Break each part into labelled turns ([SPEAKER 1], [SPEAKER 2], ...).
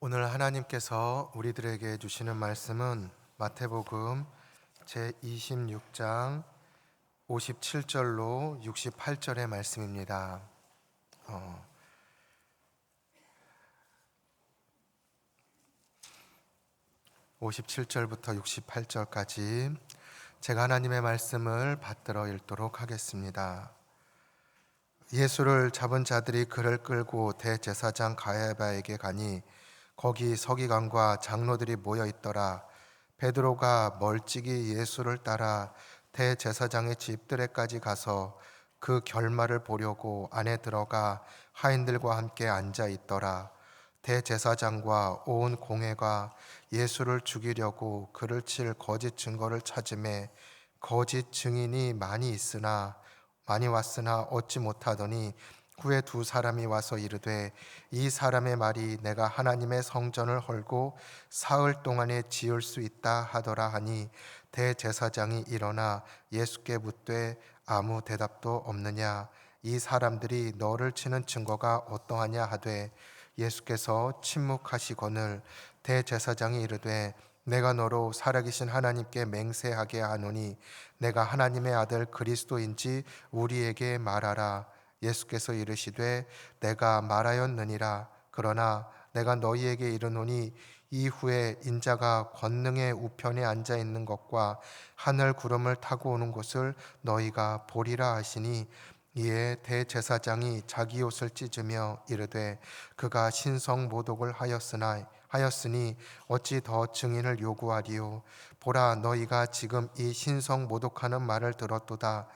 [SPEAKER 1] 오늘 하나님께서 우리들에게 주시는 말씀은 마태복음 제26장 57절로 68절의 말씀입니다. 57절부터 68절까지 제가 하나님의 말씀을 받들어 읽도록 하겠습니다. 예수를 잡은 자들이 그를 끌고 대제사장 가야바에게 가니 거기 서기관과 장로들이 모여 있더라. 베드로가 멀찍이 예수를 따라 대제사장의 집들에까지 가서 그 결말을 보려고 안에 들어가 하인들과 함께 앉아 있더라. 대제사장과 온 공회가 예수를 죽이려고 그를 칠 거짓 증거를 찾음에 거짓 증인이 많이 왔으나 얻지 못하더니 후에 두 사람이 와서 이르되 이 사람의 말이 내가 하나님의 성전을 헐고 사흘 동안에 지을 수 있다 하더라 하니 대제사장이 일어나 예수께 묻되 아무 대답도 없느냐 이 사람들이 너를 치는 증거가 어떠하냐 하되 예수께서 침묵하시거늘 대제사장이 이르되 내가 너로 살아계신 하나님께 맹세하게 하노니 내가 하나님의 아들 그리스도인지 우리에게 말하라. 예수께서 이르시되 내가 말하였느니라. 그러나 내가 너희에게 이르노니 이후에 인자가 권능의 우편에 앉아 있는 것과 하늘 구름을 타고 오는 것을 너희가 보리라 하시니 이에 대제사장이 자기 옷을 찢으며 이르되 그가 신성 모독을 하였으니 어찌 더 증인을 요구하리요. 보라, 너희가 지금 이 신성 모독하는 말을 들었도다.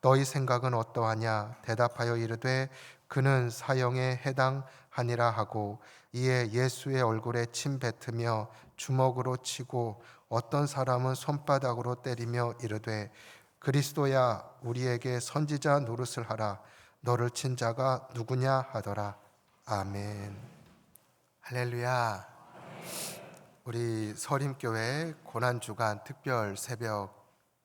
[SPEAKER 1] 너희 생각은 어떠하냐? 대답하여 이르되 그는 사형에 해당하니라 하고 이에 예수의 얼굴에 침 뱉으며 주먹으로 치고 어떤 사람은 손바닥으로 때리며 이르되 그리스도야 우리에게 선지자 노릇을 하라. 너를 친 자가 누구냐 하더라. 아멘. 할렐루야. 우리 서림교회 고난주간 특별 새벽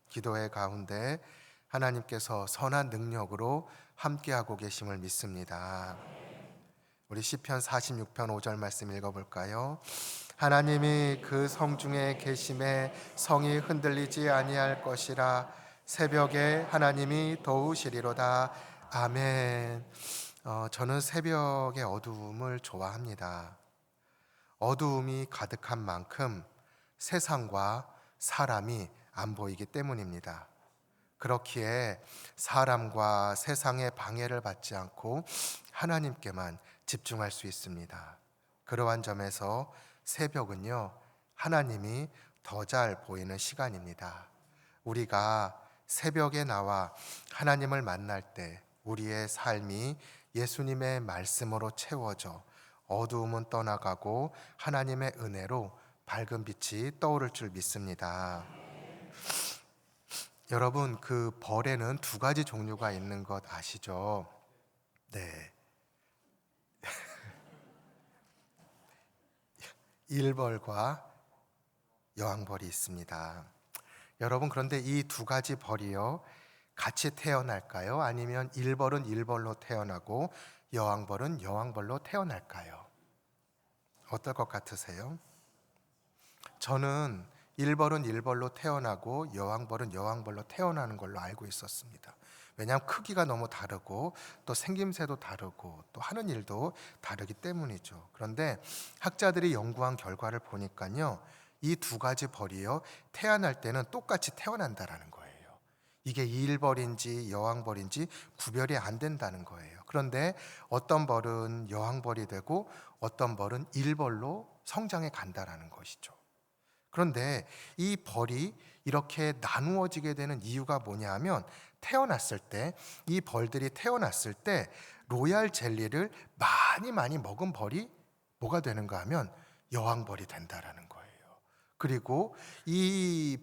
[SPEAKER 1] 기도회 가운데 하나님께서 선한 능력으로 함께하고 계심을 믿습니다. 우리 시편 46편 5절 말씀 읽어볼까요? 하나님이 그 성중에 계심에 성이 흔들리지 아니할 것이라. 새벽에 하나님이 도우시리로다. 아멘. 저는 새벽의 어두움을 좋아합니다. 어두움이 가득한 만큼 세상과 사람이 안 보이기 때문입니다. 그렇기에 사람과 세상의 방해를 받지 않고 하나님께만 집중할 수 있습니다. 그러한 점에서 새벽은요, 하나님이 더 잘 보이는 시간입니다. 우리가 새벽에 나와 하나님을 만날 때 우리의 삶이 예수님의 말씀으로 채워져 어두움은 떠나가고 하나님의 은혜로 밝은 빛이 떠오를 줄 믿습니다. 여러분, 그 벌에는 두 가지 종류가 있는 것 아시죠? 네. 일벌과 여왕벌이 있습니다. 여러분, 그런데 이 두 가지 벌이요, 같이 태어날까요? 아니면 일벌은 일벌로 태어나고 여왕벌은 여왕벌로 태어날까요? 어떨 것 같으세요? 저는 일벌은 일벌로 태어나고 여왕벌은 여왕벌로 태어나는 걸로 알고 있었습니다. 왜냐하면 크기가 너무 다르고 또 생김새도 다르고 또 하는 일도 다르기 때문이죠. 그런데 학자들이 연구한 결과를 보니까요, 이 두 가지 벌이요, 태어날 때는 똑같이 태어난다라는 거예요. 이게 일벌인지 여왕벌인지 구별이 안 된다는 거예요. 그런데 어떤 벌은 여왕벌이 되고 어떤 벌은 일벌로 성장해 간다라는 것이죠. 그런데 이 벌이 이렇게 나누어지게 되는 이유가 뭐냐 하면, 태어났을 때, 이 벌들이 태어났을 때 로얄 젤리를 많이 먹은 벌이 뭐가 되는가 하면 여왕벌이 된다라는 거예요. 그리고 이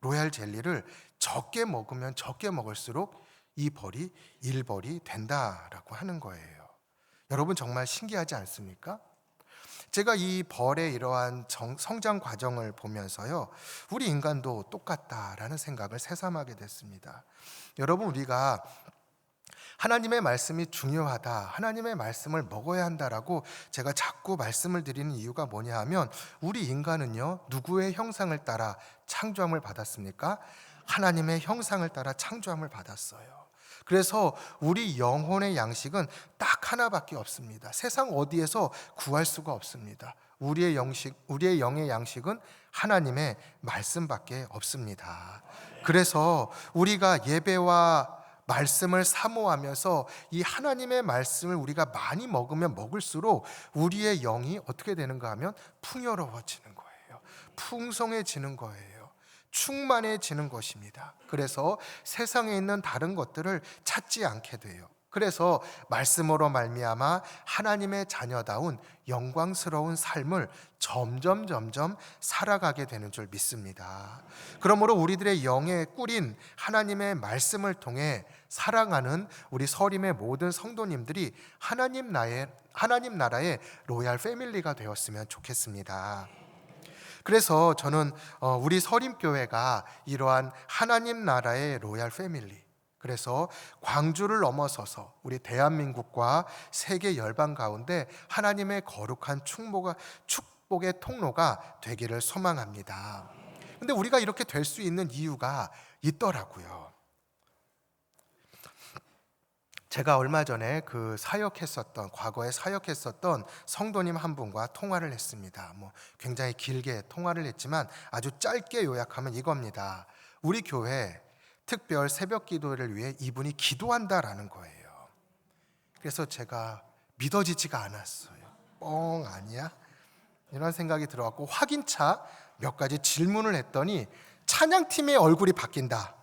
[SPEAKER 1] 로얄 젤리를 적게 먹으면 적게 먹을수록 이 벌이 일벌이 된다라고 하는 거예요. 여러분, 정말 신기하지 않습니까? 제가 이 벌의 이러한 성장 과정을 보면서요, 우리 인간도 똑같다라는 생각을 새삼하게 됐습니다. 여러분, 우리가 하나님의 말씀이 중요하다, 하나님의 말씀을 먹어야 한다라고 제가 자꾸 말씀을 드리는 이유가 뭐냐 하면, 우리 인간은요, 누구의 형상을 따라 창조함을 받았습니까? 하나님의 형상을 따라 창조함을 받았어요. 그래서 우리 영혼의 양식은 딱 하나밖에 없습니다. 세상 어디에서 구할 수가 없습니다. 우리의 영의 양식은 하나님의 말씀밖에 없습니다. 그래서 우리가 예배와 말씀을 사모하면서 이 하나님의 말씀을 우리가 많이 먹으면 먹을수록 우리의 영이 어떻게 되는가 하면 풍요로워지는 거예요. 풍성해지는 거예요. 충만해지는 것입니다. 그래서 세상에 있는 다른 것들을 찾지 않게 돼요. 그래서 말씀으로 말미암아 하나님의 자녀다운 영광스러운 삶을 점점 살아가게 되는 줄 믿습니다. 그러므로 우리들의 영에 꿀인 하나님의 말씀을 통해 사랑하는 우리 서림의 모든 성도님들이 하나님 나라의 로얄 패밀리가 되었으면 좋겠습니다. 그래서 저는 우리 서림교회가 이러한 하나님 나라의 로얄 패밀리, 그래서 광주를 넘어서서 우리 대한민국과 세계 열방 가운데 하나님의 거룩한 축복의 통로가 되기를 소망합니다. 근데 우리가 이렇게 될 수 있는 이유가 있더라고요. 제가 얼마 전에 과거에 사역했었던 성도님 한 분과 통화를 했습니다. 굉장히 길게 통화를 했지만 아주 짧게 요약하면 이겁니다. 우리 교회 특별 새벽 기도를 위해 이분이 기도한다라는 거예요. 그래서 제가 믿어지지가 않았어요. 뻥 아니야? 이런 생각이 들어갖고 확인차 몇 가지 질문을 했더니 찬양팀의 얼굴이 바뀐다.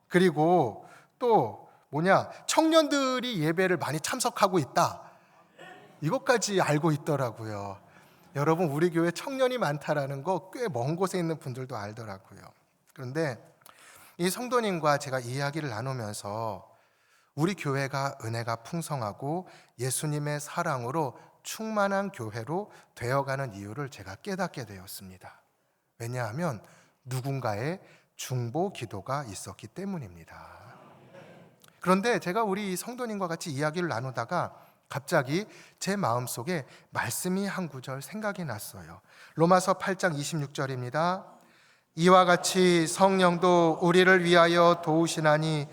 [SPEAKER 1] 그리고 또 청년들이 예배를 많이 참석하고 있다. 이것까지 알고 있더라고요. 여러분, 우리 교회 청년이 많다라는 거 꽤 먼 곳에 있는 분들도 알더라고요. 그런데 이 성도님과 제가 이야기를 나누면서 우리 교회가 은혜가 풍성하고 예수님의 사랑으로 충만한 교회로 되어가는 이유를 제가 깨닫게 되었습니다. 왜냐하면 누군가의 중보 기도가 있었기 때문입니다. 그런데 제가 우리 성도님과 같이 이야기를 나누다가 갑자기 제 마음속에 말씀이 한 구절 생각이 났어요. 로마서 8장 26절입니다. 이와 같이 성령도 우리를 위하여 도우시나니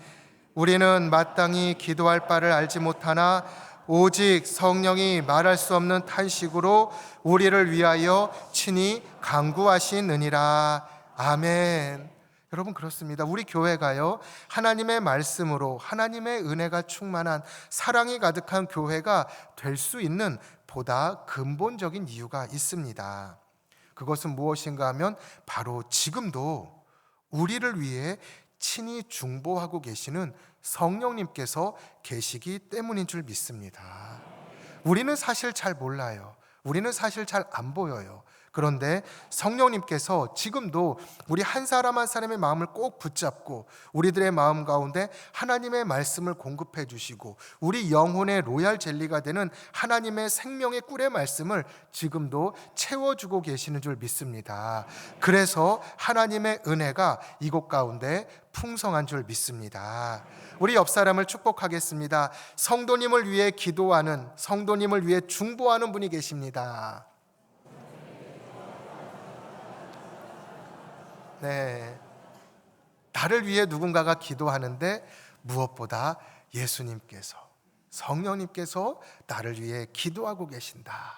[SPEAKER 1] 우리는 마땅히 기도할 바를 알지 못하나 오직 성령이 말할 수 없는 탄식으로 우리를 위하여 친히 간구하시느니라. 아멘. 여러분, 그렇습니다. 우리 교회가요, 하나님의 말씀으로 하나님의 은혜가 충만한 사랑이 가득한 교회가 될 수 있는 보다 근본적인 이유가 있습니다. 그것은 무엇인가 하면 바로 지금도 우리를 위해 친히 중보하고 계시는 성령님께서 계시기 때문인 줄 믿습니다. 우리는 사실 잘 몰라요. 우리는 사실 잘 안 보여요. 그런데 성령님께서 지금도 우리 한 사람 한 사람의 마음을 꼭 붙잡고 우리들의 마음 가운데 하나님의 말씀을 공급해 주시고 우리 영혼의 로얄 젤리가 되는 하나님의 생명의 꿀의 말씀을 지금도 채워주고 계시는 줄 믿습니다. 그래서 하나님의 은혜가 이곳 가운데 풍성한 줄 믿습니다. 우리 옆 사람을 축복하겠습니다. 성도님을 위해 기도하는, 성도님을 위해 중보하는 분이 계십니다. 네, 나를 위해 누군가가 기도하는데 무엇보다 예수님께서, 성령님께서 나를 위해 기도하고 계신다.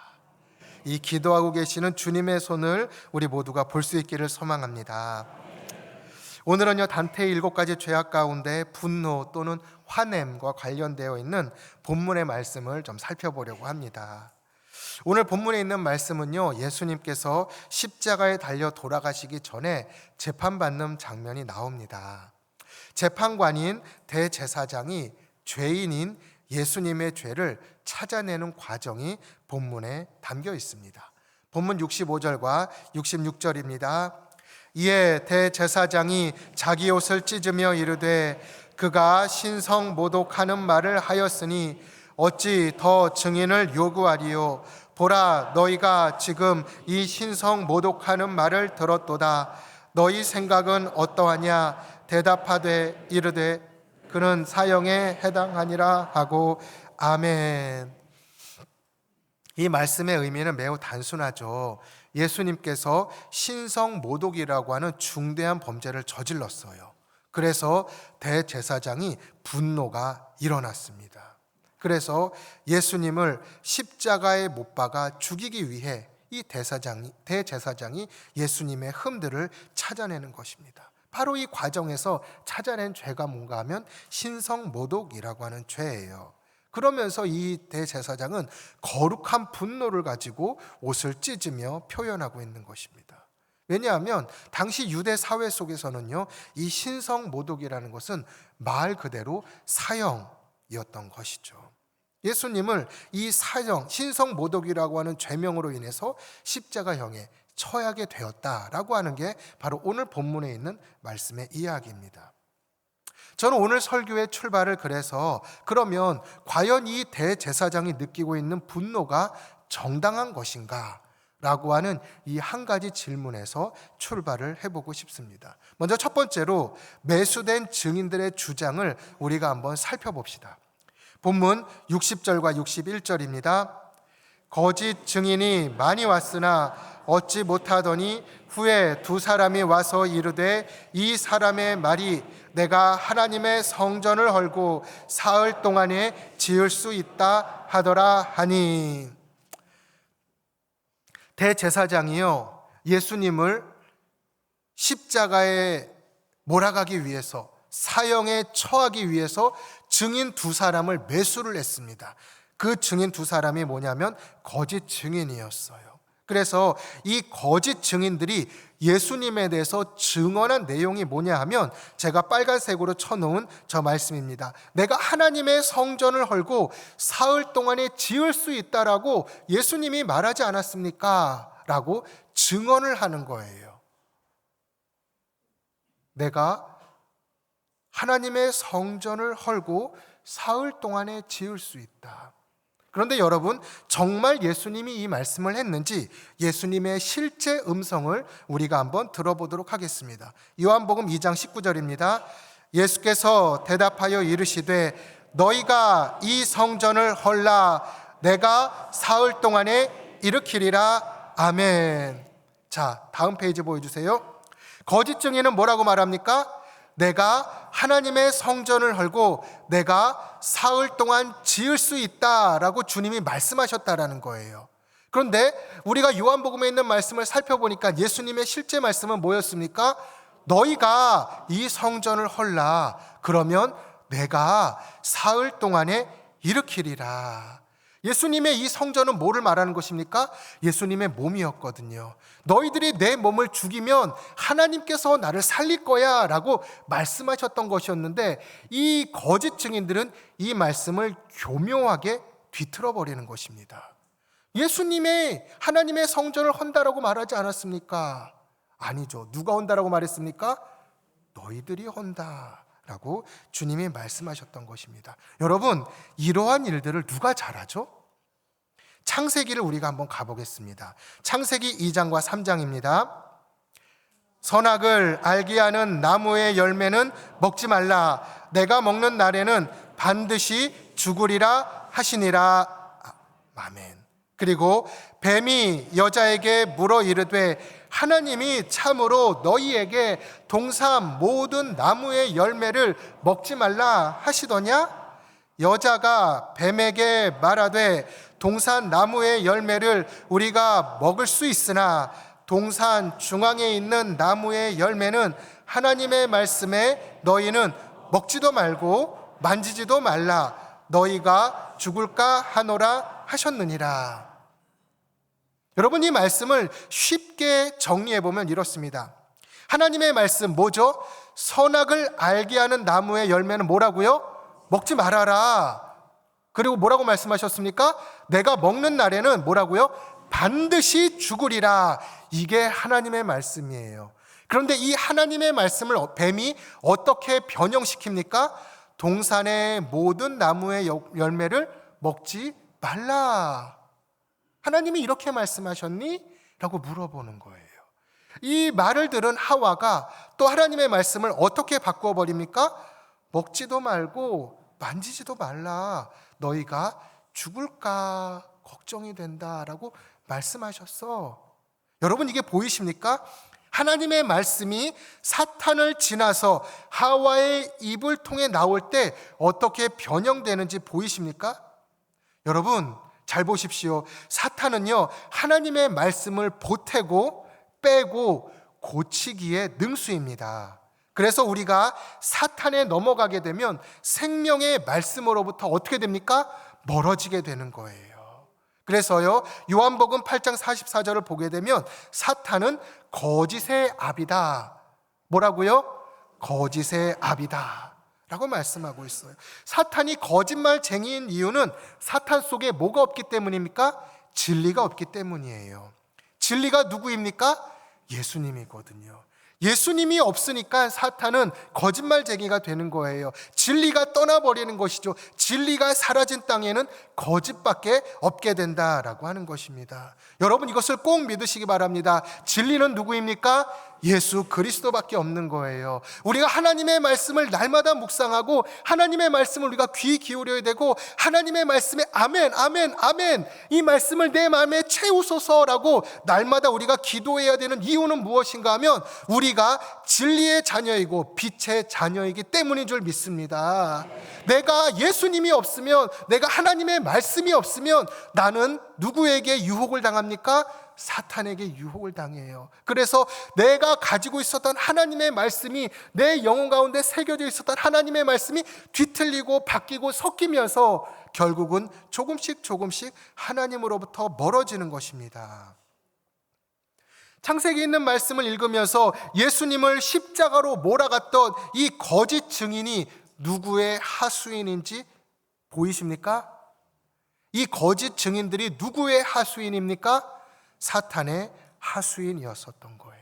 [SPEAKER 1] 이 기도하고 계시는 주님의 손을 우리 모두가 볼 수 있기를 소망합니다. 오늘은요, 단테의 7가지 죄악 가운데 분노 또는 화냄과 관련되어 있는 본문의 말씀을 좀 살펴보려고 합니다. 오늘 본문에 있는 말씀은요, 예수님께서 십자가에 달려 돌아가시기 전에 재판받는 장면이 나옵니다. 재판관인 대제사장이 죄인인 예수님의 죄를 찾아내는 과정이 본문에 담겨 있습니다. 본문 65절과 66절입니다. 이에 대제사장이 자기 옷을 찢으며 이르되 그가 신성 모독하는 말을 하였으니 어찌 더 증인을 요구하리요? 보라, 너희가 지금 이 신성 모독하는 말을 들었도다. 너희 생각은 어떠하냐? 대답하되 이르되 그는 사형에 해당하니라 하고 아멘. 이 말씀의 의미는 매우 단순하죠. 예수님께서 신성모독이라고 하는 중대한 범죄를 저질렀어요. 그래서 대제사장이 분노가 일어났습니다. 그래서 예수님을 십자가에 못 박아 죽이기 위해 이 대제사장이 예수님의 흠들을 찾아내는 것입니다. 바로 이 과정에서 찾아낸 죄가 뭔가 하면 신성모독이라고 하는 죄예요. 그러면서 이 대제사장은 거룩한 분노를 가지고 옷을 찢으며 표현하고 있는 것입니다. 왜냐하면 당시 유대 사회 속에서는요, 이 신성모독이라는 것은 말 그대로 사형이었던 것이죠. 예수님을 이 사형, 신성모독이라고 하는 죄명으로 인해서 십자가형에 처하게 되었다라고 하는 게 바로 오늘 본문에 있는 말씀의 이야기입니다. 저는 오늘 설교의 출발을 그래서 그러면 과연 이 대제사장이 느끼고 있는 분노가 정당한 것인가? 라고 하는 이 한 가지 질문에서 출발을 해보고 싶습니다. 먼저 첫 번째로 매수된 증인들의 주장을 우리가 한번 살펴봅시다. 본문 60절과 61절입니다. 거짓 증인이 많이 왔으나 얻지 못하더니 후에 두 사람이 와서 이르되 이 사람의 말이 내가 하나님의 성전을 헐고 사흘 동안에 지을 수 있다 하더라 하니. 대제사장이요, 예수님을 십자가에 몰아가기 위해서, 사형에 처하기 위해서 증인 두 사람을 매수를 했습니다. 그 증인 두 사람이 뭐냐면 거짓 증인이었어요. 그래서 이 거짓 증인들이 예수님에 대해서 증언한 내용이 뭐냐 하면 제가 빨간색으로 쳐놓은 저 말씀입니다. 내가 하나님의 성전을 헐고 사흘 동안에 지을 수 있다라고 예수님이 말하지 않았습니까? 라고 증언을 하는 거예요. 내가 하나님의 성전을 헐고 사흘 동안에 지을 수 있다. 그런데 여러분, 정말 예수님이 이 말씀을 했는지 예수님의 실제 음성을 우리가 한번 들어보도록 하겠습니다. 요한복음 2장 19절입니다. 예수께서 대답하여 이르시되 너희가 이 성전을 헐라 내가 사흘 동안에 일으키리라. 아멘. 자, 다음 페이지 보여주세요. 거짓 증인은 뭐라고 말합니까? 내가 하나님의 성전을 헐고 내가 사흘 동안 지을 수 있다라고 주님이 말씀하셨다라는 거예요. 그런데 우리가 요한복음에 있는 말씀을 살펴보니까 예수님의 실제 말씀은 뭐였습니까? 너희가 이 성전을 헐라 그러면 내가 사흘 동안에 일으키리라. 예수님의 이 성전은 뭐를 말하는 것입니까? 예수님의 몸이었거든요. 너희들이 내 몸을 죽이면 하나님께서 나를 살릴 거야 라고 말씀하셨던 것이었는데 이 거짓 증인들은 이 말씀을 교묘하게 뒤틀어 버리는 것입니다. 예수님의 하나님의 성전을 헌다라고 말하지 않았습니까? 아니죠. 누가 헌다라고 말했습니까? 너희들이 헌다 라고 주님이 말씀하셨던 것입니다. 여러분, 이러한 일들을 누가 잘하죠? 창세기를 우리가 한번 가보겠습니다. 창세기 2장과 3장입니다. 선악을 알게 하는 나무의 열매는 먹지 말라. 내가 먹는 날에는 반드시 죽으리라 하시니라. 아멘. 그리고 뱀이 여자에게 물어 이르되 하나님이 참으로 너희에게 동산 모든 나무의 열매를 먹지 말라 하시더냐? 여자가 뱀에게 말하되 동산 나무의 열매를 우리가 먹을 수 있으나 동산 중앙에 있는 나무의 열매는 하나님의 말씀에 너희는 먹지도 말고 만지지도 말라. 너희가 죽을까 하노라 하셨느니라. 여러분, 이 말씀을 쉽게 정리해보면 이렇습니다. 하나님의 말씀 뭐죠? 선악을 알게 하는 나무의 열매는 뭐라고요? 먹지 말아라. 그리고 뭐라고 말씀하셨습니까? 내가 먹는 날에는 뭐라고요? 반드시 죽으리라. 이게 하나님의 말씀이에요. 그런데 이 하나님의 말씀을 뱀이 어떻게 변형시킵니까? 동산의 모든 나무의 열매를 먹지 말라. 하나님이 이렇게 말씀하셨니? 라고 물어보는 거예요. 이 말을 들은 하와가 또 하나님의 말씀을 어떻게 바꾸어 버립니까? 먹지도 말고 만지지도 말라. 너희가 죽을까 걱정이 된다라고 말씀하셨어. 여러분, 이게 보이십니까? 하나님의 말씀이 사탄을 지나서 하와의 입을 통해 나올 때 어떻게 변형되는지 보이십니까? 여러분, 잘 보십시오. 사탄은요, 하나님의 말씀을 보태고 빼고 고치기에 능수입니다. 그래서 우리가 사탄에 넘어가게 되면 생명의 말씀으로부터 어떻게 됩니까? 멀어지게 되는 거예요. 그래서요, 요한복음 8장 44절을 보게 되면 사탄은 거짓의 아비다. 뭐라고요? 거짓의 아비다 라고 말씀하고 있어요. 사탄이 거짓말쟁이인 이유는 사탄 속에 뭐가 없기 때문입니까? 진리가 없기 때문이에요. 진리가 누구입니까? 예수님이거든요. 예수님이 없으니까 사탄은 거짓말쟁이가 되는 거예요. 진리가 떠나버리는 것이죠. 진리가 사라진 땅에는 거짓밖에 없게 된다라고 하는 것입니다. 여러분, 이것을 꼭 믿으시기 바랍니다. 진리는 누구입니까? 예수 그리스도밖에 없는 거예요. 우리가 하나님의 말씀을 날마다 묵상하고 하나님의 말씀을 우리가 귀 기울여야 되고 하나님의 말씀에 아멘 아멘 아멘 이 말씀을 내 마음에 채우소서라고 날마다 우리가 기도해야 되는 이유는 무엇인가 하면 우리가 진리의 자녀이고 빛의 자녀이기 때문인 줄 믿습니다. 내가 예수님이 없으면, 내가 하나님의 말씀이 없으면 나는 누구에게 유혹을 당합니까? 사탄에게 유혹을 당해요. 그래서 내가 가지고 있었던 하나님의 말씀이, 내 영혼 가운데 새겨져 있었던 하나님의 말씀이 뒤틀리고 바뀌고 섞이면서 결국은 조금씩 하나님으로부터 멀어지는 것입니다. 창세기에 있는 말씀을 읽으면서 예수님을 십자가로 몰아갔던 이 거짓 증인이 누구의 하수인인지 보이십니까? 이 거짓 증인들이 누구의 하수인입니까? 사탄의 하수인이었었던 거예요.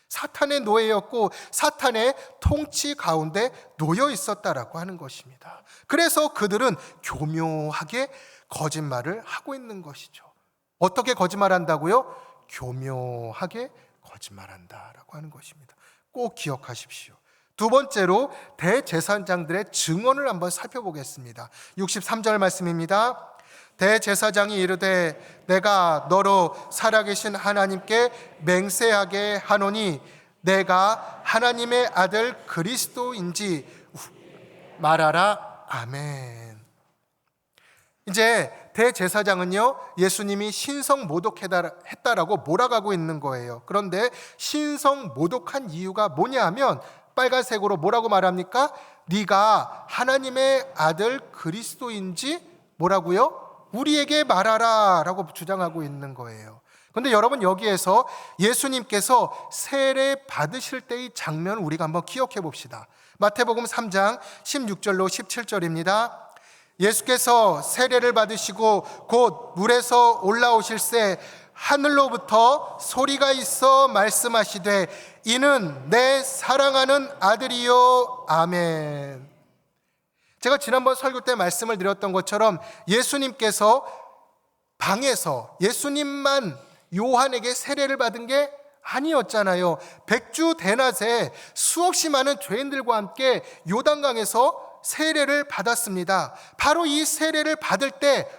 [SPEAKER 1] 사탄의 노예였고 사탄의 통치 가운데 놓여 있었다라고 하는 것입니다. 그래서 그들은 교묘하게 거짓말을 하고 있는 것이죠. 어떻게 거짓말한다고요? 교묘하게 거짓말한다라고 하는 것입니다. 꼭 기억하십시오. 두 번째로 대제사장들의 증언을 한번 살펴보겠습니다. 63절 말씀입니다. 대제사장이 이르되 내가 너로 살아계신 하나님께 맹세하게 하노니 내가 하나님의 아들 그리스도인지 말하라. 아멘. 이제 대제사장은요, 예수님이 신성 모독했다라고 몰아가고 있는 거예요. 그런데 신성 모독한 이유가 뭐냐 하면 빨간색으로 뭐라고 말합니까? 네가 하나님의 아들 그리스도인지 뭐라고요? 우리에게 말하라 라고 주장하고 있는 거예요. 그런데 여러분, 여기에서 예수님께서 세례 받으실 때의 장면을 우리가 한번 기억해 봅시다. 마태복음 3장 16절로 17절입니다. 예수께서 세례를 받으시고 곧 물에서 올라오실새 하늘로부터 소리가 있어 말씀하시되 이는 내 사랑하는 아들이요. 아멘. 제가 지난번 설교 때 말씀을 드렸던 것처럼 예수님께서 방에서 예수님만 요한에게 세례를 받은 게 아니었잖아요. 백주 대낮에 수없이 많은 죄인들과 함께 요단강에서 세례를 받았습니다. 바로 이 세례를 받을 때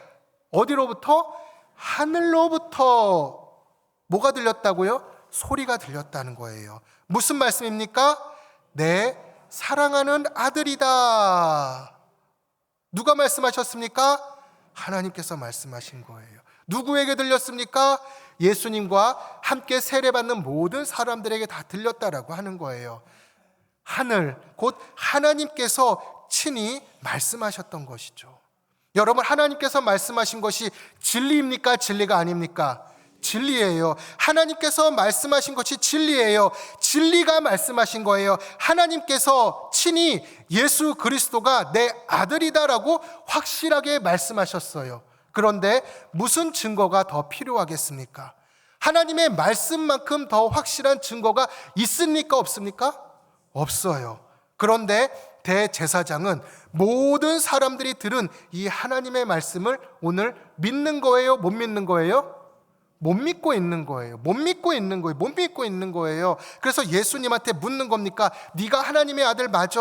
[SPEAKER 1] 어디로부터? 하늘로부터 뭐가 들렸다고요? 소리가 들렸다는 거예요. 무슨 말씀입니까? 내 사랑하는 아들이다. 누가 말씀하셨습니까? 하나님께서 말씀하신 거예요. 누구에게 들렸습니까? 예수님과 함께 세례받는 모든 사람들에게 다 들렸다라고 하는 거예요. 하늘, 곧 하나님께서 친히 말씀하셨던 것이죠. 여러분, 하나님께서 말씀하신 것이 진리입니까? 진리가 아닙니까? 진리예요. 하나님께서 말씀하신 것이 진리예요. 진리가 말씀하신 거예요. 하나님께서 친히 예수 그리스도가 내 아들이다라고 확실하게 말씀하셨어요. 그런데 무슨 증거가 더 필요하겠습니까? 하나님의 말씀만큼 더 확실한 증거가 있습니까? 없습니까? 없어요. 그런데 대제사장은 모든 사람들이 들은 이 하나님의 말씀을 오늘 믿는 거예요? 못 믿는 거예요? 못 믿고 있는 거예요. 못 믿고 있는 거예요. 못 믿고 있는 거예요. 그래서 예수님한테 묻는 겁니까? 네가 하나님의 아들 맞아?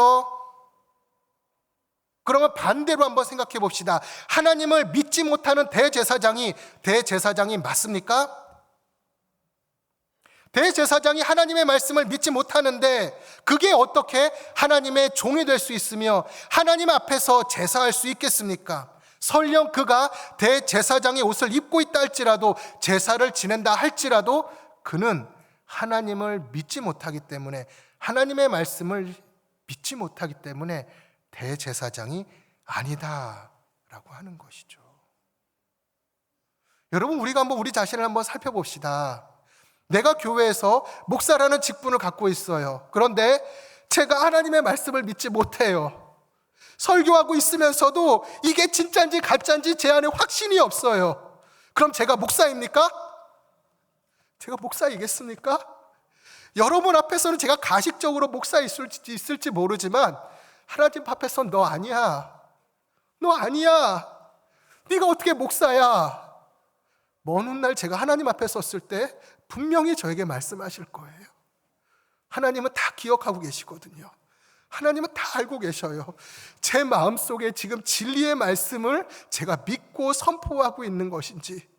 [SPEAKER 1] 그러면 반대로 한번 생각해 봅시다. 하나님을 믿지 못하는 대제사장이 맞습니까? 대제사장이 하나님의 말씀을 믿지 못하는데 그게 어떻게 하나님의 종이 될 수 있으며 하나님 앞에서 제사할 수 있겠습니까? 설령 그가 대제사장의 옷을 입고 있다 할지라도, 제사를 지낸다 할지라도 그는 하나님을 믿지 못하기 때문에, 하나님의 말씀을 믿지 못하기 때문에 대제사장이 아니다라고 하는 것이죠. 여러분, 우리가 한번 우리 자신을 한번 살펴봅시다. 내가 교회에서 목사라는 직분을 갖고 있어요. 그런데 제가 하나님의 말씀을 믿지 못해요. 설교하고 있으면서도 이게 진짜인지 가짜인지 제 안에 확신이 없어요. 그럼 제가 목사입니까? 제가 목사이겠습니까? 여러분 앞에서는 제가 가식적으로 목사 있을지 모르지만 하나님 앞에서는 너 아니야. 너 아니야. 네가 어떻게 목사야? 먼 훗날 제가 하나님 앞에 섰을 때 분명히 저에게 말씀하실 거예요. 하나님은 다 기억하고 계시거든요. 하나님은 다 알고 계셔요. 제 마음속에 지금 진리의 말씀을 제가 믿고 선포하고 있는 것인지.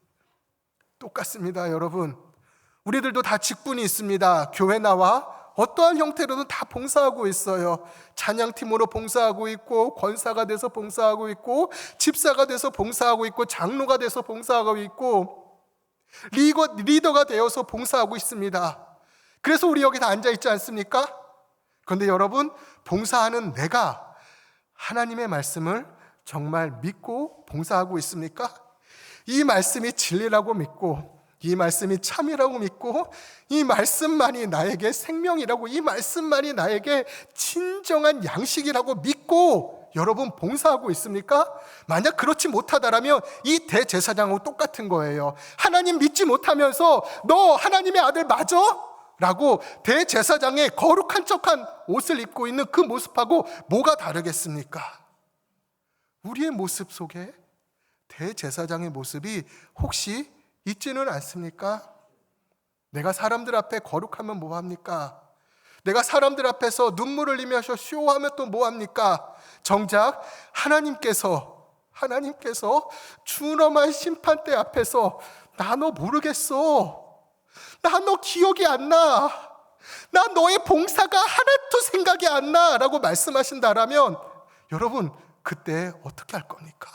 [SPEAKER 1] 똑같습니다, 여러분. 우리들도 다 직분이 있습니다. 교회 나와 어떠한 형태로든 다 봉사하고 있어요. 찬양팀으로 봉사하고 있고, 권사가 돼서 봉사하고 있고, 집사가 돼서 봉사하고 있고, 장로가 돼서 봉사하고 있고, 리더가 되어서 봉사하고 있습니다. 그래서 우리 여기 다 앉아 있지 않습니까? 그런데 여러분, 봉사하는 내가 하나님의 말씀을 정말 믿고 봉사하고 있습니까? 이 말씀이 진리라고 믿고, 이 말씀이 참이라고 믿고, 이 말씀만이 나에게 생명이라고, 이 말씀만이 나에게 진정한 양식이라고 믿고 여러분 봉사하고 있습니까? 만약 그렇지 못하다라면 이 대제사장하고 똑같은 거예요. 하나님 믿지 못하면서 너 하나님의 아들 맞아? 라고 대제사장의 거룩한 척한 옷을 입고 있는 그 모습하고 뭐가 다르겠습니까? 우리의 모습 속에 대제사장의 모습이 혹시 있지는 않습니까? 내가 사람들 앞에 거룩하면 뭐합니까? 내가 사람들 앞에서 눈물을 흘리면서 쇼하면 또 뭐합니까? 정작 하나님께서 준엄한 심판대 앞에서 나 너 모르겠어, 나 너 기억이 안 나, 나 너의 봉사가 하나도 생각이 안 나 라고 말씀하신다라면 여러분, 그때 어떻게 할 겁니까?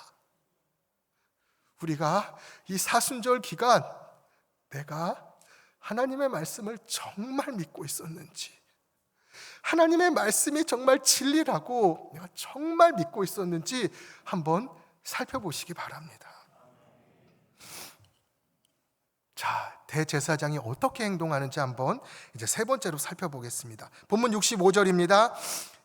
[SPEAKER 1] 우리가 이 사순절 기간 내가 하나님의 말씀을 정말 믿고 있었는지, 하나님의 말씀이 정말 진리라고 내가 정말 믿고 있었는지 한번 살펴보시기 바랍니다. 자, 대제사장이 어떻게 행동하는지 한번 이제 세 번째로 살펴보겠습니다. 본문 65절입니다.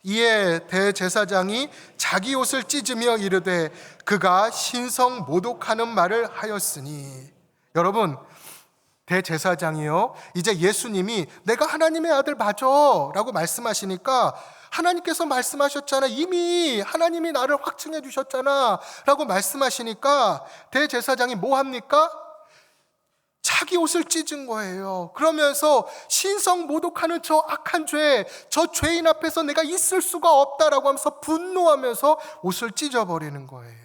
[SPEAKER 1] 이에 대제사장이 자기 옷을 찢으며 이르되 그가 신성 모독하는 말을 하였으니. 여러분, 대제사장이요, 이제 예수님이 내가 하나님의 아들 맞아 라고 말씀하시니까 하나님께서 말씀하셨잖아, 이미 하나님이 나를 확증해 주셨잖아 라고 말씀하시니까 대제사장이 뭐 합니까? 자기 옷을 찢은 거예요. 그러면서 신성 모독하는 저 악한 죄, 저 죄인 앞에서 내가 있을 수가 없다라고 하면서 분노하면서 옷을 찢어버리는 거예요.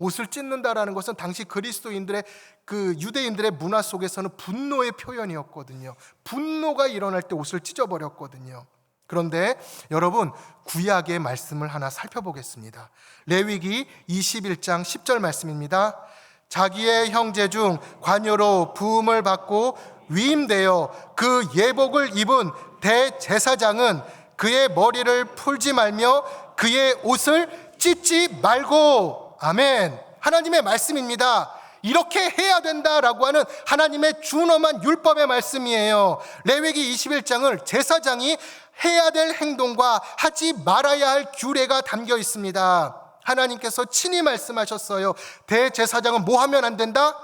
[SPEAKER 1] 옷을 찢는다라는 것은 당시 그리스도인들의 그 유대인들의 문화 속에서는 분노의 표현이었거든요. 분노가 일어날 때 옷을 찢어버렸거든요. 그런데 여러분, 구약의 말씀을 하나 살펴보겠습니다. 레위기 21장 10절 말씀입니다. 자기의 형제 중 관여로 부음을 받고 위임되어 그 예복을 입은 대제사장은 그의 머리를 풀지 말며 그의 옷을 찢지 말고. 아멘. 하나님의 말씀입니다. 이렇게 해야 된다라고 하는 하나님의 준엄한 율법의 말씀이에요. 레위기 21장을 제사장이 해야 될 행동과 하지 말아야 할 규례가 담겨 있습니다. 하나님께서 친히 말씀하셨어요. 대제사장은 뭐 하면 안 된다?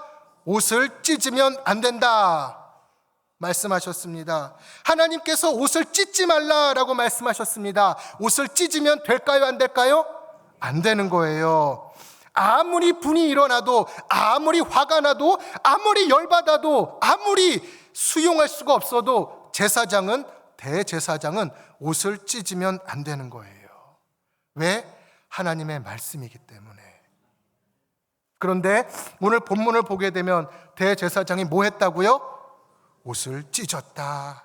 [SPEAKER 1] 옷을 찢으면 안 된다 말씀하셨습니다. 하나님께서 옷을 찢지 말라라고 말씀하셨습니다. 옷을 찢으면 될까요, 안 될까요? 안 되는 거예요. 아무리 분이 일어나도, 아무리 화가 나도, 아무리 열받아도, 아무리 수용할 수가 없어도 대제사장은 옷을 찢으면 안 되는 거예요. 왜? 하나님의 말씀이기 때문에. 그런데 오늘 본문을 보게 되면 대제사장이 뭐 했다고요? 옷을 찢었다.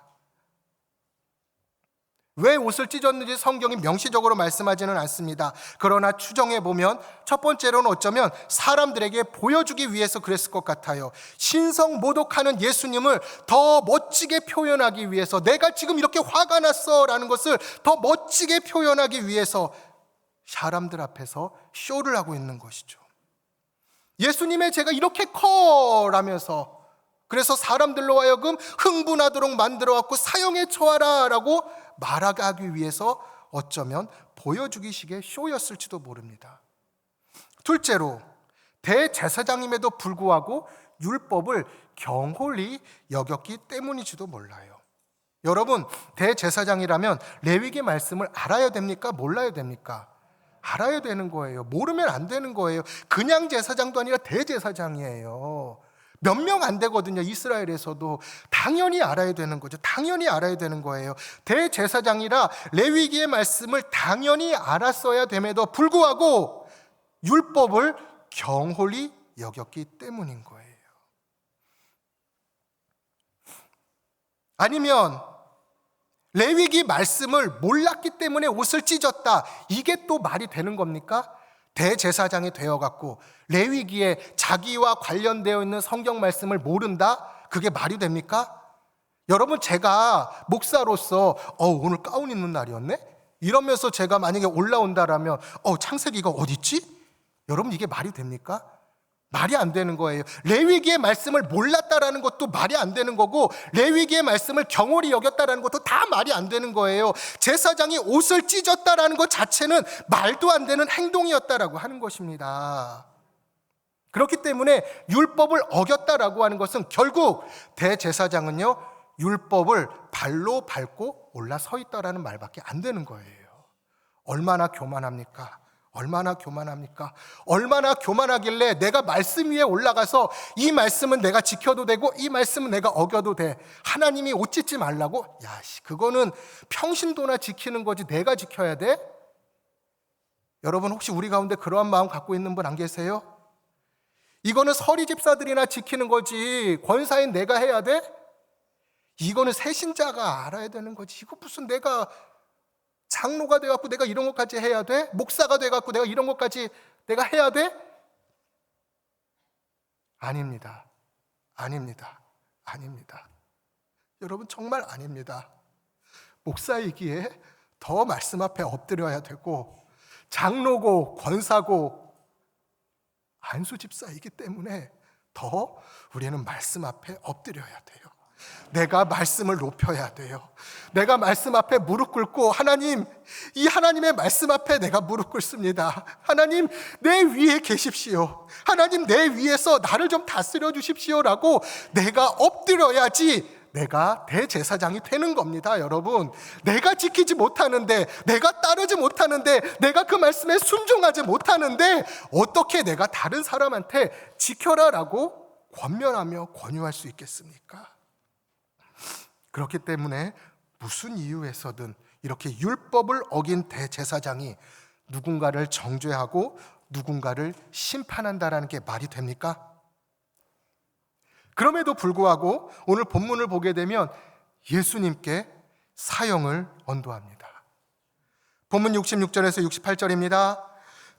[SPEAKER 1] 왜 옷을 찢었는지 성경이 명시적으로 말씀하지는 않습니다. 그러나 추정해 보면 첫 번째로는 어쩌면 사람들에게 보여주기 위해서 그랬을 것 같아요. 신성 모독하는 예수님을 더 멋지게 표현하기 위해서, 내가 지금 이렇게 화가 났어 라는 것을 더 멋지게 표현하기 위해서 사람들 앞에서 쇼를 하고 있는 것이죠. 예수님의 죄가 이렇게 커라면서, 그래서 사람들로 하여금 흥분하도록 만들어갖고 사형에 처하라 라고 말하게 하기 위해서 어쩌면 보여주기식의 쇼였을지도 모릅니다. 둘째로, 대제사장임에도 불구하고 율법을 경홀히 여겼기 때문일지도 몰라요. 여러분, 대제사장이라면 레위기 말씀을 알아야 됩니까? 몰라야 됩니까? 알아야 되는 거예요. 모르면 안 되는 거예요. 그냥 제사장도 아니라 대제사장이에요. 몇 명 안 되거든요. 이스라엘에서도. 당연히 알아야 되는 거죠. 당연히 알아야 되는 거예요. 대제사장이라 레위기의 말씀을 당연히 알았어야 됨에도 불구하고 율법을 경홀히 여겼기 때문인 거예요. 아니면 레위기 말씀을 몰랐기 때문에 옷을 찢었다. 이게 또 말이 되는 겁니까? 대제사장이 되어갖고 레위기에 자기와 관련되어 있는 성경 말씀을 모른다? 그게 말이 됩니까? 여러분, 제가 목사로서 오늘 가운 입는 날이었네? 이러면서 제가 만약에 올라온다라면 창세기가 어디 있지? 여러분, 이게 말이 됩니까? 말이 안 되는 거예요. 레위기의 말씀을 몰랐다라는 것도 말이 안 되는 거고, 레위기의 말씀을 경홀히 여겼다라는 것도 다 말이 안 되는 거예요. 제사장이 옷을 찢었다라는 것 자체는 말도 안 되는 행동이었다라고 하는 것입니다. 그렇기 때문에 율법을 어겼다라고 하는 것은 결국 대제사장은요, 율법을 발로 밟고 올라서 있다라는 말밖에 안 되는 거예요. 얼마나 교만합니까? 얼마나 교만합니까? 얼마나 교만하길래 내가 말씀 위에 올라가서 이 말씀은 내가 지켜도 되고 이 말씀은 내가 어겨도 돼. 하나님이 옷 찢지 말라고? 그거는 평신도나 지키는 거지 내가 지켜야 돼? 여러분, 혹시 우리 가운데 그러한 마음 갖고 있는 분 안 계세요? 이거는 서리 집사들이나 지키는 거지 권사인 내가 해야 돼? 이거는 새신자가 알아야 되는 거지. 이거 무슨 내가 장로가 돼갖고 내가 이런 것까지 해야 돼? 목사가 돼갖고 내가 이런 것까지 내가 해야 돼? 아닙니다. 아닙니다. 아닙니다. 여러분, 정말 아닙니다. 목사이기에 더 말씀 앞에 엎드려야 되고, 장로고 권사고 안수 집사이기 때문에 더 우리는 말씀 앞에 엎드려야 돼요. 내가 말씀을 높여야 돼요. 내가 말씀 앞에 무릎 꿇고, 하나님, 이 하나님의 말씀 앞에 내가 무릎 꿇습니다. 하나님, 내 위에 계십시오. 하나님, 내 위에서 나를 좀 다스려 주십시오라고 내가 엎드려야지 내가 대제사장이 되는 겁니다. 여러분, 내가 지키지 못하는데, 내가 따르지 못하는데, 내가 그 말씀에 순종하지 못하는데 어떻게 내가 다른 사람한테 지켜라라고 권면하며 권유할 수 있겠습니까? 그렇기 때문에 무슨 이유에서든 이렇게 율법을 어긴 대제사장이 누군가를 정죄하고 누군가를 심판한다라는 게 말이 됩니까? 그럼에도 불구하고 오늘 본문을 보게 되면 예수님께 사형을 언도합니다. 본문 66절에서 68절입니다.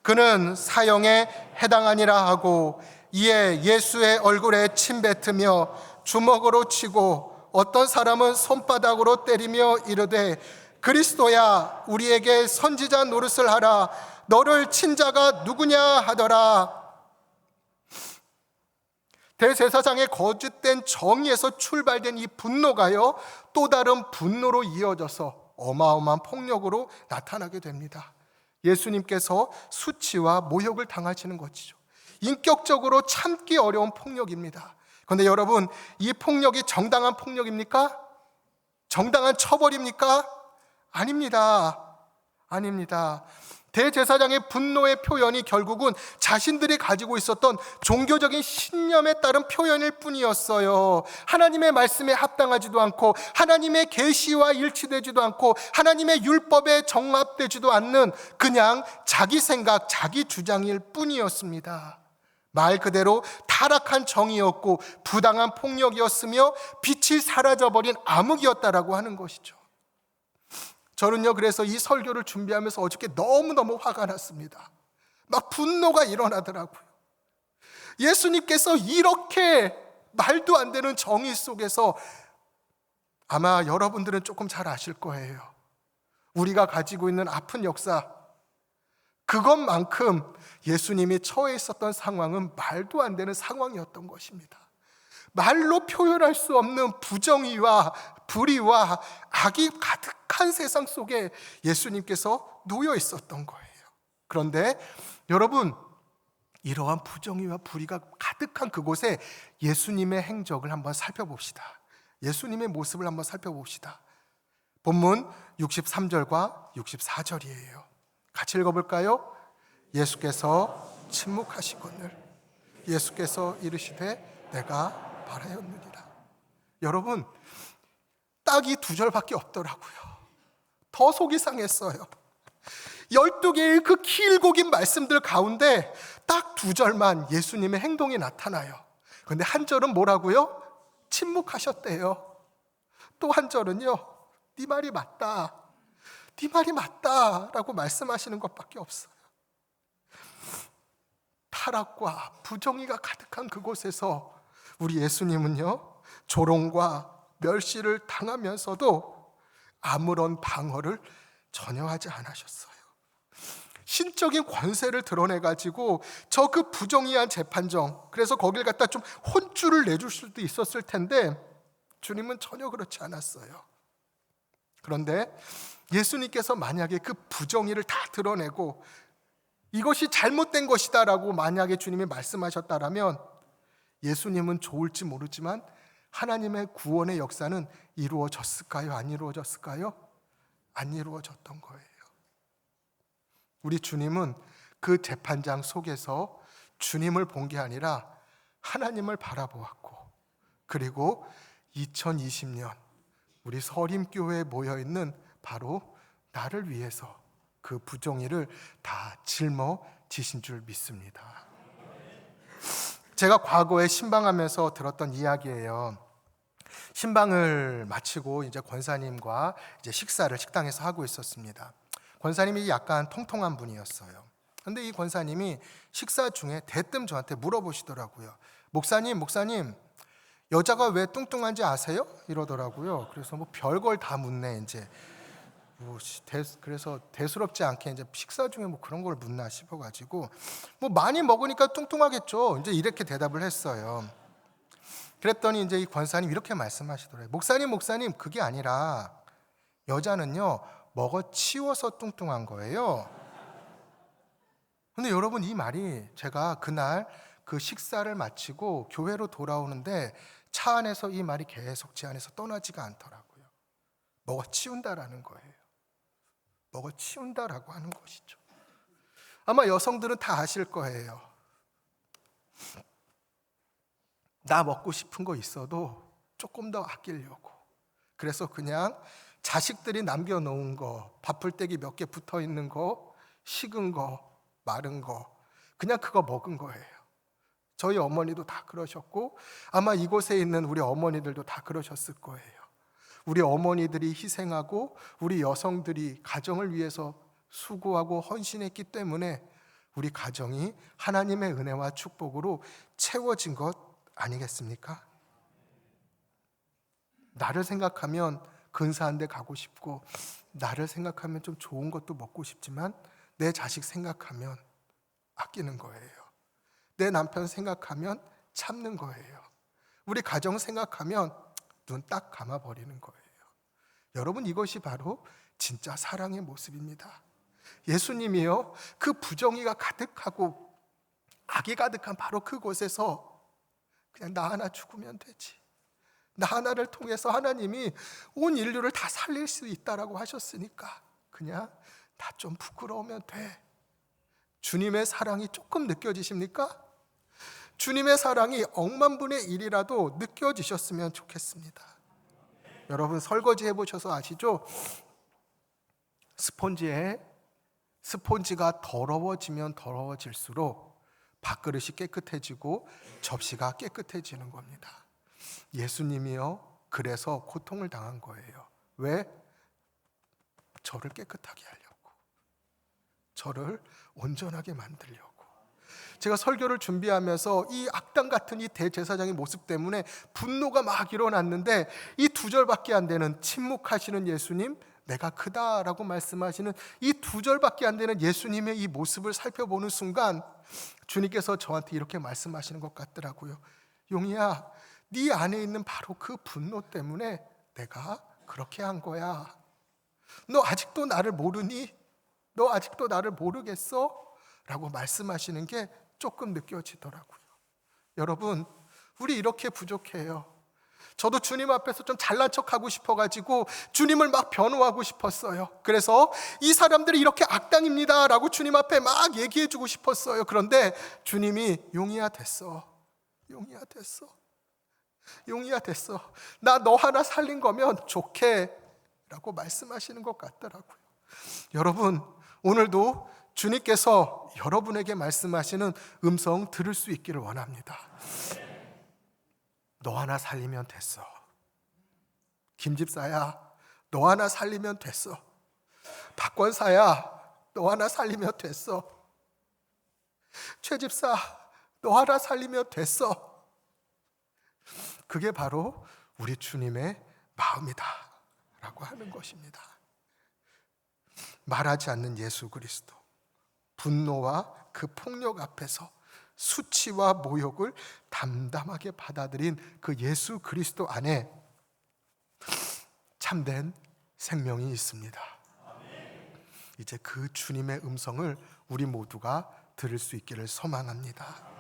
[SPEAKER 1] 그는 사형에 해당하니라 하고 이에 예수의 얼굴에 침 뱉으며 주먹으로 치고 어떤 사람은 손바닥으로 때리며 이르되 그리스도야 우리에게 선지자 노릇을 하라. 너를 친 자가 누구냐 하더라. 대제사장의 거짓된 정의에서 출발된 이 분노가요, 또 다른 분노로 이어져서 어마어마한 폭력으로 나타나게 됩니다. 예수님께서 수치와 모욕을 당하시는 것이죠. 인격적으로 참기 어려운 폭력입니다. 그런데 여러분, 이 폭력이 정당한 폭력입니까? 정당한 처벌입니까? 아닙니다. 아닙니다. 대제사장의 분노의 표현이 결국은 자신들이 가지고 있었던 종교적인 신념에 따른 표현일 뿐이었어요. 하나님의 말씀에 합당하지도 않고 하나님의 계시와 일치되지도 않고 하나님의 율법에 정합되지도 않는 그냥 자기 생각, 자기 주장일 뿐이었습니다. 말 그대로 타락한 정의였고 부당한 폭력이었으며 빛이 사라져버린 암흑이었다라고 하는 것이죠. 저는요, 그래서 이 설교를 준비하면서 어저께 너무너무 화가 났습니다. 막 분노가 일어나더라고요. 예수님께서 이렇게 말도 안 되는 정의 속에서, 아마 여러분들은 조금 잘 아실 거예요. 우리가 가지고 있는 아픈 역사, 그것만큼 예수님이 처해 있었던 상황은 말도 안 되는 상황이었던 것입니다. 말로 표현할 수 없는 부정의와 불의와 악이 가득한 세상 속에 예수님께서 놓여 있었던 거예요. 그런데 여러분, 이러한 부정의와 불의가 가득한 그곳에 예수님의 행적을 한번 살펴봅시다. 예수님의 모습을 한번 살펴봅시다. 본문 63절과 64절이에요. 같이 읽어볼까요? 예수께서 침묵하시거늘 예수께서 이르시되 내가 바라였느니라. 여러분, 딱 이 두 절밖에 없더라고요. 더 속이 상했어요. 12개의 그 길고 긴 말씀들 가운데 딱 두 절만 예수님의 행동이 나타나요. 그런데 한 절은 뭐라고요? 침묵하셨대요. 또 한 절은요, 네 말이 맞다, 네 말이 맞다 라고 말씀하시는 것밖에 없어요. 타락과 부정의가 가득한 그곳에서 우리 예수님은요, 조롱과 멸시를 당하면서도 아무런 방어를 전혀 하지 않으셨어요. 신적인 권세를 드러내가지고 저 그 부정의한 재판정, 그래서 거길 갖다 좀 혼쭐을 내줄 수도 있었을 텐데 주님은 전혀 그렇지 않았어요. 그런데 예수님께서 만약에 그 부정의를 다 드러내고 이것이 잘못된 것이다 라고 만약에 주님이 말씀하셨다라면 예수님은 좋을지 모르지만 하나님의 구원의 역사는 이루어졌을까요? 안 이루어졌을까요? 안 이루어졌던 거예요. 우리 주님은 그 재판장 속에서 주님을 본 게 아니라 하나님을 바라보았고, 그리고 2020년 우리 서림교회에 모여있는 바로 나를 위해서 그 부정의를 다 짊어지신 줄 믿습니다. 제가 과거에 신방하면서 들었던 이야기예요. 신방을 마치고 이제 권사님과 이제 식사를 식당에서 하고 있었습니다. 권사님이 약간 통통한 분이었어요. 근데 이 권사님이 식사 중에 대뜸 저한테 물어보시더라고요. 목사님, 여자가 왜 뚱뚱한지 아세요? 이러더라고요. 그래서 뭐 별걸 다 묻네 이제. 그래서 대수롭지 않게 이제 식사 중에 뭐 그런 걸 묻나 싶어가지고 뭐 많이 먹으니까 뚱뚱하겠죠. 이제 이렇게 대답을 했어요. 그랬더니 이제 이 권사님 이렇게 말씀하시더라고요. 목사님, 그게 아니라 여자는요 먹어 치워서 뚱뚱한 거예요. 근데 여러분, 이 말이 제가 그날 그 식사를 마치고 교회로 돌아오는데 차 안에서 이 말이 계속 제 안에서 떠나지가 않더라고요. 먹어 치운다라는 거예요. 먹어 치운다라고 하는 것이죠. 아마 여성들은 다 아실 거예요. 나 먹고 싶은 거 있어도 조금 더 아끼려고, 그래서 그냥 자식들이 남겨놓은 거, 밥풀떼기 몇 개 붙어있는 거, 식은 거, 마른 거, 그냥 그거 먹은 거예요. 저희 어머니도 다 그러셨고 아마 이곳에 있는 우리 어머니들도 다 그러셨을 거예요. 우리 어머니들이 희생하고 우리 여성들이 가정을 위해서 수고하고 헌신했기 때문에 우리 가정이 하나님의 은혜와 축복으로 채워진 것 아니겠습니까? 나를 생각하면 근사한 데 가고 싶고, 나를 생각하면 좀 좋은 것도 먹고 싶지만 내 자식 생각하면 아끼는 거예요. 내 남편 생각하면 참는 거예요. 우리 가정 생각하면 눈 딱 감아버리는 거예요. 여러분, 이것이 바로 진짜 사랑의 모습입니다. 예수님이요, 그 부정의가 가득하고 악이 가득한 바로 그곳에서 그냥 나 하나 죽으면 되지, 나 하나를 통해서 하나님이 온 인류를 다 살릴 수 있다라고 하셨으니까 그냥 다 좀 부끄러우면 돼. 주님의 사랑이 조금 느껴지십니까? 주님의 사랑이 억만 분의 1이라도 느껴지셨으면 좋겠습니다. 여러분 설거지 해보셔서 아시죠? 스폰지가 더러워지면 더러워질수록 밥그릇이 깨끗해지고 접시가 깨끗해지는 겁니다. 예수님이요, 그래서 고통을 당한 거예요. 왜? 저를 깨끗하게 하려고, 저를 온전하게 만들려고. 제가 설교를 준비하면서 이 악당 같은 이 대제사장의 모습 때문에 분노가 막 일어났는데, 이 2절밖에 안 되는 침묵하시는 예수님, 내가 크다라고 말씀하시는 이 2절밖에 안 되는 예수님의 이 모습을 살펴보는 순간 주님께서 저한테 이렇게 말씀하시는 것 같더라고요. 용이야, 네 안에 있는 바로 그 분노 때문에 내가 그렇게 한 거야. 너 아직도 나를 모르니? 너 아직도 나를 모르겠어? 라고 말씀하시는 게 조금 느껴지더라고요. 여러분, 우리 이렇게 부족해요. 저도 주님 앞에서 좀 잘난 척하고 싶어가지고 주님을 막 변호하고 싶었어요. 그래서 이 사람들이 이렇게 악당입니다 라고 주님 앞에 막 얘기해주고 싶었어요. 그런데 주님이 용이야 됐어, 용이야 됐어, 용이야 됐어, 나 너 하나 살린 거면 좋게 라고 말씀하시는 것 같더라고요. 여러분, 오늘도 주님께서 여러분에게 말씀하시는 음성 들을 수 있기를 원합니다. 너 하나 살리면 됐어. 김집사야, 너 하나 살리면 됐어. 박권사야, 너 하나 살리면 됐어. 최집사, 너 하나 살리면 됐어. 그게 바로 우리 주님의 마음이다 라고 하는 것입니다. 말하지 않는 예수 그리스도, 분노와 그 폭력 앞에서 수치와 모욕을 담담하게 받아들인 그 예수 그리스도 안에 참된 생명이 있습니다. 이제 그 주님의 음성을 우리 모두가 들을 수 있기를 소망합니다.